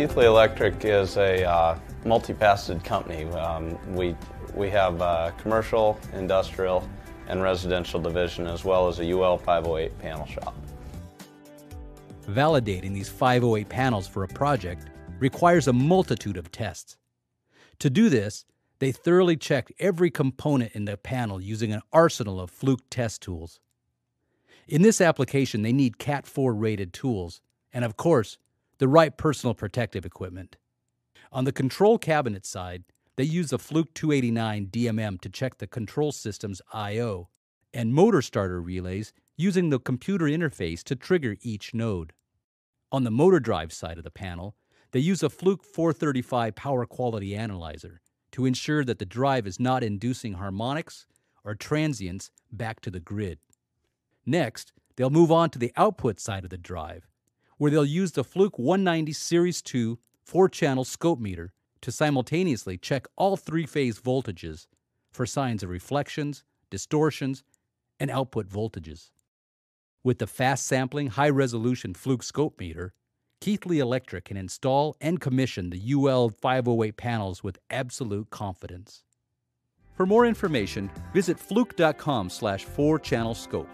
Keithley Electric is a multifaceted company. We have a commercial, industrial, and residential division, as well as a UL 508 panel shop. Validating these 508 panels for a project requires a multitude of tests. To do this, they thoroughly checked every component in the panel using an arsenal of Fluke test tools. In this application, they need Cat 4 rated tools and, of course, the right personal protective equipment. On the control cabinet side, they use a Fluke 289 DMM to check the control system's I/O and motor starter relays using the computer interface to trigger each node. On the motor drive side of the panel, they use a Fluke 435 power quality analyzer to ensure that the drive is not inducing harmonics or transients back to the grid. Next, they'll move on to the output side of the drive, where they'll use the Fluke 190 Series 2 4-channel ScopeMeter to simultaneously check all three-phase voltages for signs of reflections, distortions, and output voltages. With the fast-sampling, high-resolution Fluke ScopeMeter, Keithley Electric can install and commission the UL 508 panels with absolute confidence. For more information, visit fluke.com/4-channel scope.